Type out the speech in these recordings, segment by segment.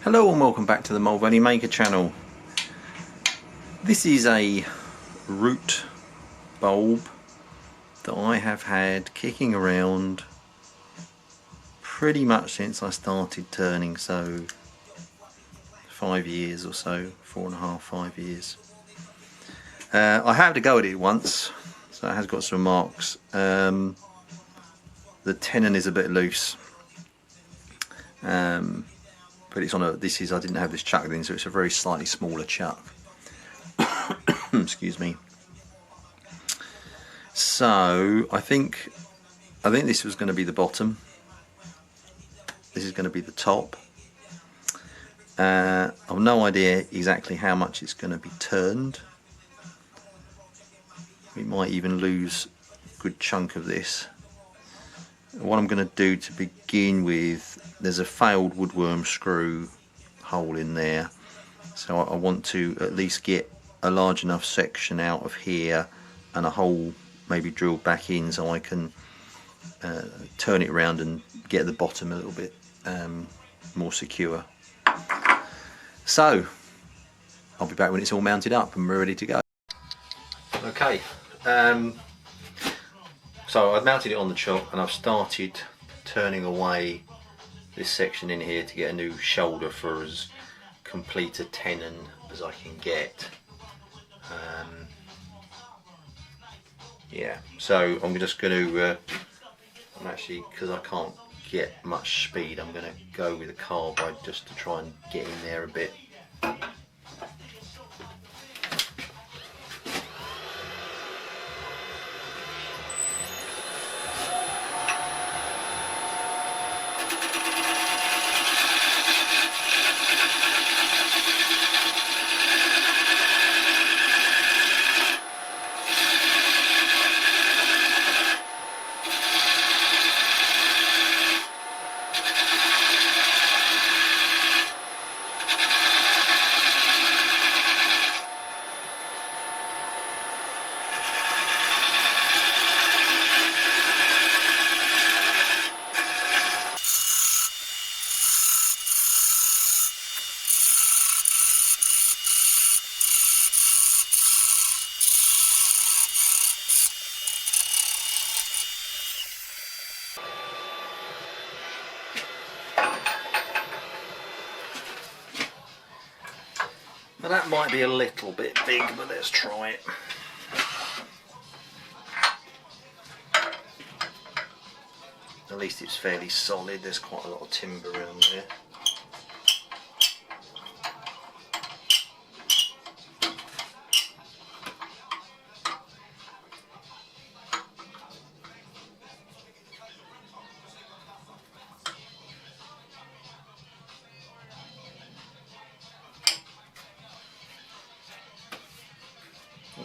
Hello and welcome back to the Mulvaney Maker channel. This is a root bulb that I have had kicking around pretty much since I started turning, so 5 years or so, 4.5, 5 years. I had to go at it once, so it has got some marks. The tenon is a bit loose. But it's on a, I didn't have this chuck in, so it's a very slightly smaller chuck. Excuse me. So I think this was going to be the bottom. This is going to be the top. I've no idea exactly how much it's going to be turned. We might even lose a good chunk of this. What I'm going to do to begin with, there's a failed woodworm screw hole in there, so I want to at least get a large enough section out of here and a hole maybe drilled back in so I can turn it around and get the bottom a little bit more secure. So I'll be back when it's all mounted up and we're ready to go. Okay, so I've mounted it on the chock and I've started turning away this section in here to get a new shoulder for as complete a tenon as I can get. Yeah, so I'm just going to, I'm actually, because I can't get much speed, I'm going to go with a carbide just to try and get in there a bit. Now that might be a little bit big, but let's try it. At least it's fairly solid, there's quite a lot of timber around there.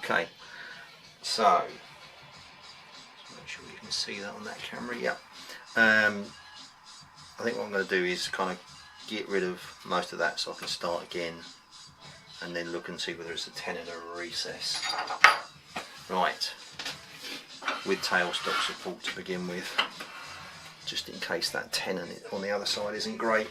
Okay, so make sure you can see that on that camera. Yeah. I think what I'm going to do is kind of get rid of most of that so I can start again and then look and see whether it's a tenon or a recess. Right, with tailstock support to begin with, just in case that tenon on the other side isn't great.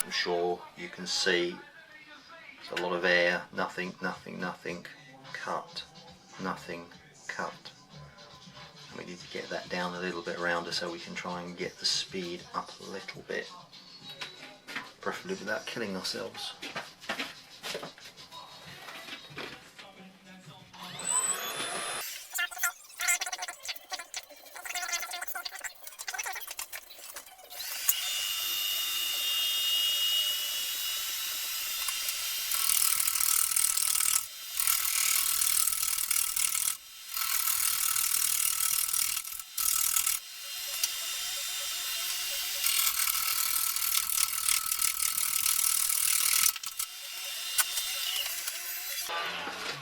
I'm sure you can see a lot of air, nothing, cut, nothing, cut. We need to get that down a little bit rounder so we can try and get the speed up a little bit, preferably without killing ourselves.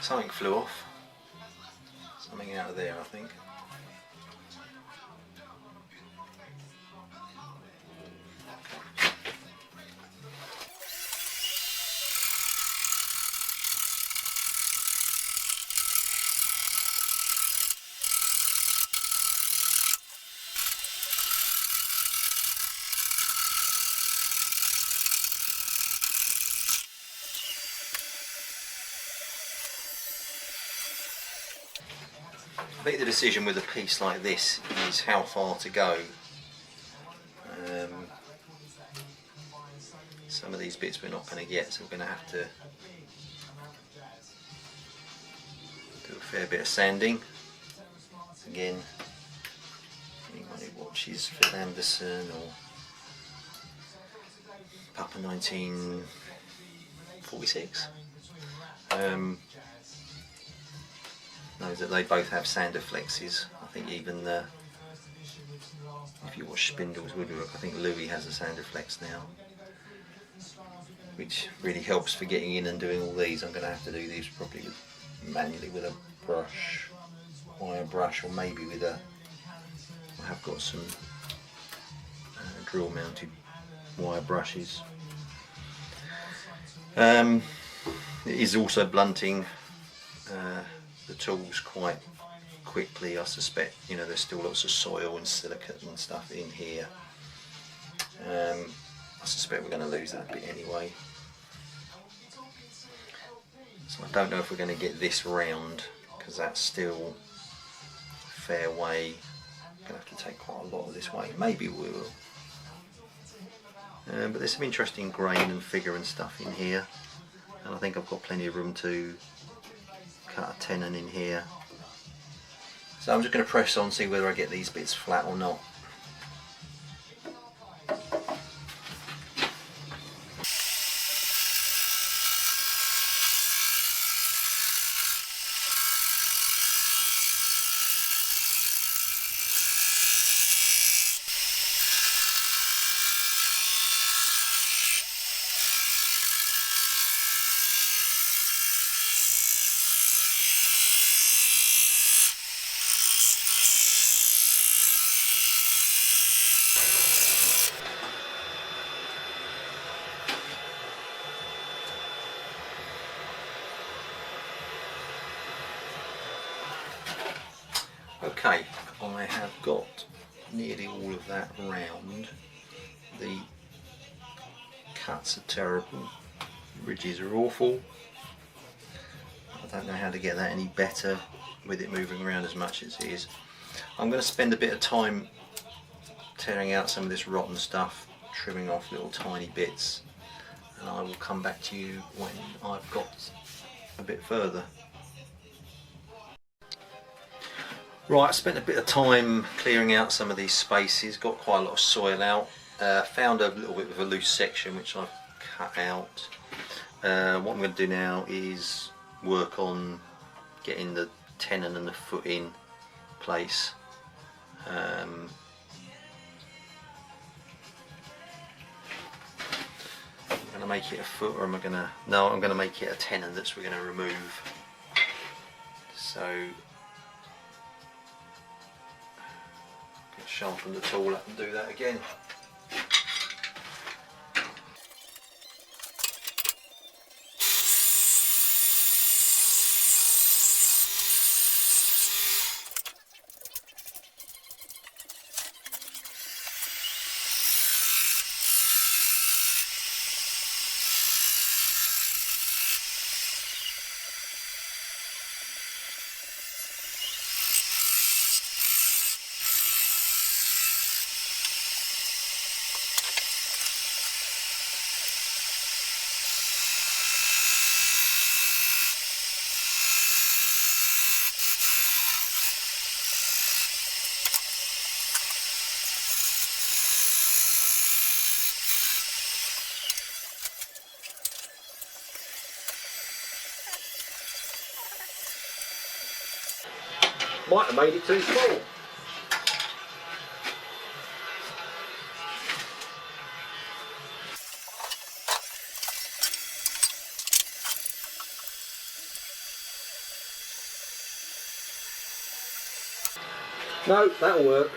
Something flew off. Something out of there, I think. I think the decision with a piece like this is how far to go. Some of these bits we're not going to get, so we're going to have to do a fair bit of sanding. Again, anyone who watches Phil Anderson or Papa 1946 knows that they both have sander flexes. I think even if you watch Spindle's woodwork, I think Louis has a sander flex now, which really helps for getting in and doing all these. I'm going to have to do these probably manually with a brush, wire brush, or maybe with a, I have got some drill mounted wire brushes. It is also blunting the tools quite quickly. I suspect, you know, there's still lots of soil and silicate and stuff in here. I suspect we're going to lose that bit anyway. So I don't know if we're going to get this round, because that's still a fair way. I'm going to have to take quite a lot of this way. Maybe we will. But there's some interesting grain and figure and stuff in here, and I think I've got plenty of room to cut a tenon in here. So I'm just going to press on, see whether I get these bits flat or not. Okay, I have got nearly all of that round. The cuts are terrible, ridges are awful. I don't know how to get that any better with it moving around as much as it is. I'm going to spend a bit of time tearing out some of this rotten stuff, trimming off little tiny bits, and I will come back to you when I've got a bit further. Right, I spent a bit of time clearing out some of these spaces, got quite a lot of soil out, found a little bit of a loose section which I've cut out. What I'm going to do now is work on getting the tenon and the foot in place. I'm going to make it a foot, or am I going to... No, I'm going to make it a tenon that we're going to remove. So sharpen the tool up and do that again. Might have made it too small. No, that'll work.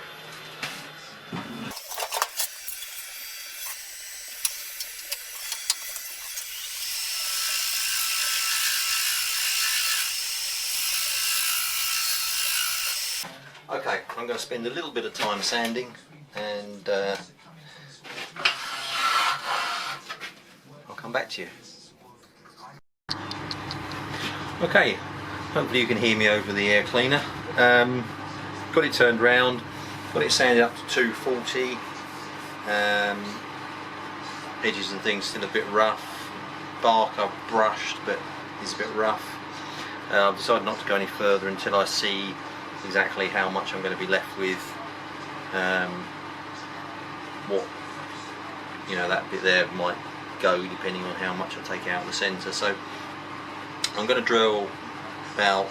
Okay, I'm going to spend a little bit of time sanding, and I'll come back to you. Okay, hopefully you can hear me over the air cleaner. Got it turned round, got it sanded up to 240. Edges and things still a bit rough. Bark I've brushed, but it's a bit rough. I've decided not to go any further until I see exactly how much I'm going to be left with. What, you know, that bit there might go depending on how much I take out of the centre. So I'm going to drill about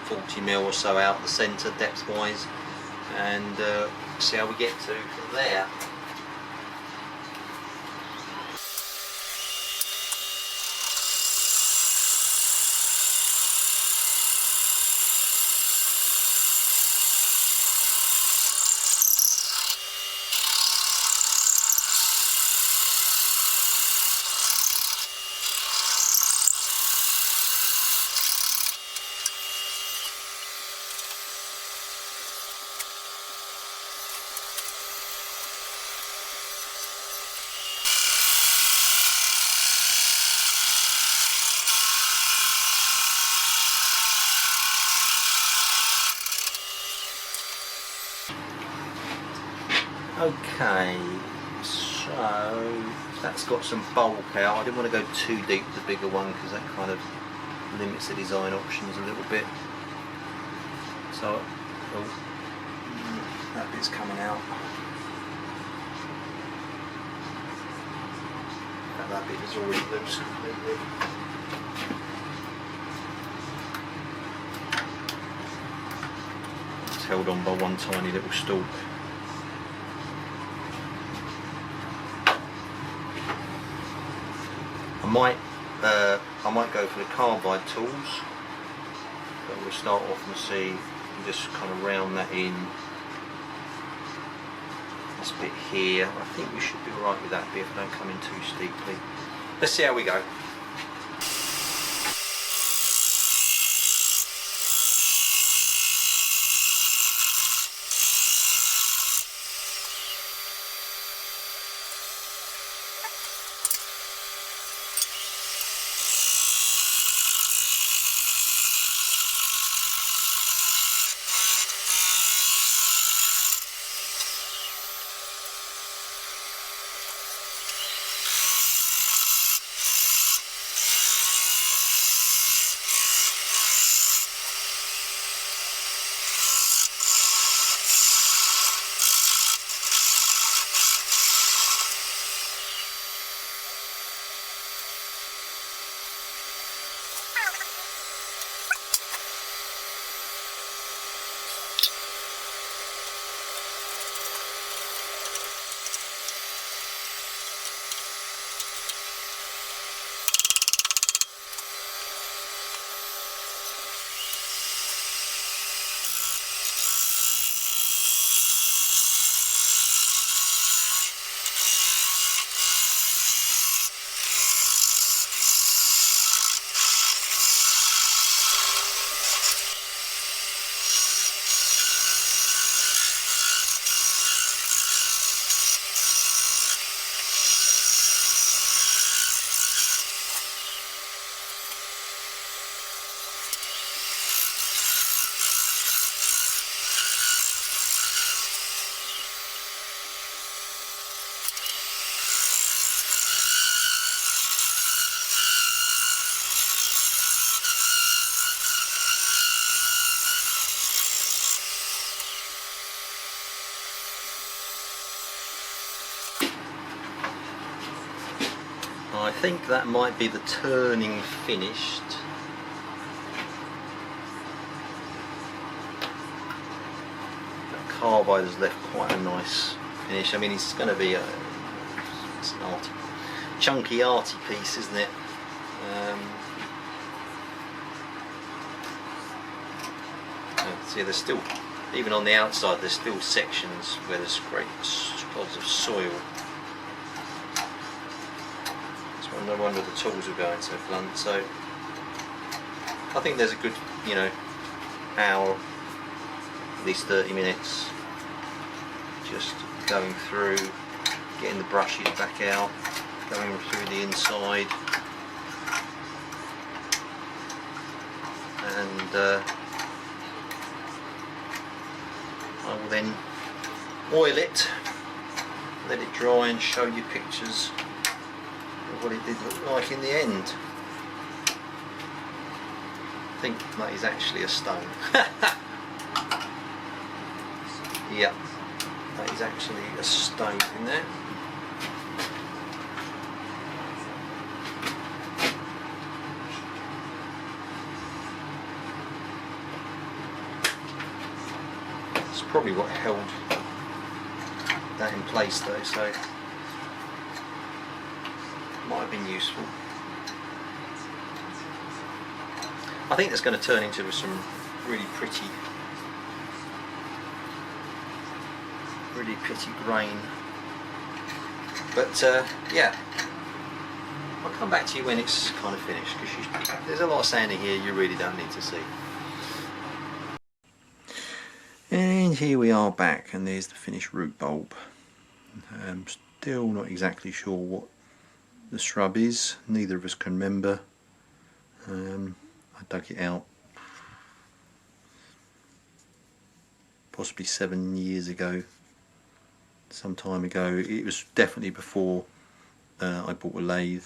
40mm or so out the centre depth wise, and see how we get to from there. Okay, so that's got some bulk out. I didn't want to go too deep with the bigger one because that kind of limits the design options a little bit. So, that bit's coming out. That bit is already loose completely. It's held on by one tiny little stalk. I might go for the carbide tools, but we'll start off and see, and just kind of round that in. This bit here, I think we should be alright with that bit if I don't come in too steeply. Let's see how we go. I think that might be the turning finished. carbide has left quite a nice finish. I mean, it's going to be it's an chunky arty piece, isn't it? See, there's still, even on the outside, there's still sections where there's great clods of soil. So no wonder the tools are going so blunt. So I think there's a good, you know, hour, at least 30 minutes, just going through, getting the brushes back out, going through the inside, and I will then oil it, let it dry, and show you pictures of what it did look like in the end. I think that is actually a stone. Yeah, that is actually a stone in there. It's probably what held that in place though, so it might have been useful. I think that's going to turn into some really pretty grain. But yeah, I'll come back to you when it's kind of finished, because there's a lot of sand in here you really don't need to see. And here we are back, and there's the finished root bulb. I'm still not exactly sure what the shrub is, neither of us can remember. I dug it out possibly 7 years ago, some time ago. It was definitely before I bought a lathe.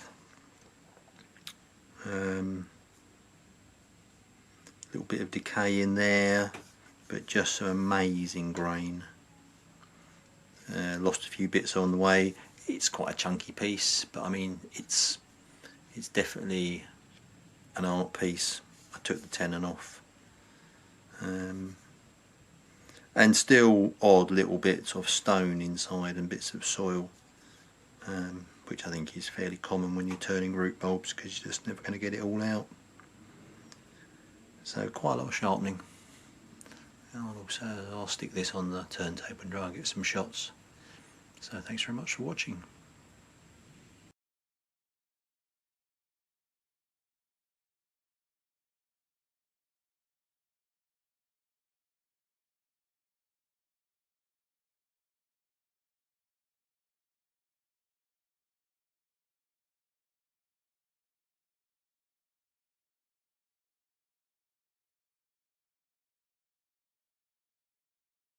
Little bit of decay in there, but just some amazing grain. Lost a few bits on the way. It's quite a chunky piece, but I mean it's definitely an art piece. I took the tenon off, and still odd little bits of stone inside and bits of soil, which I think is fairly common when you're turning root bulbs, because you're just never going to get it all out. So quite a lot of sharpening. I'll stick this on the turntable and try and get some shots. So thanks very much for watching.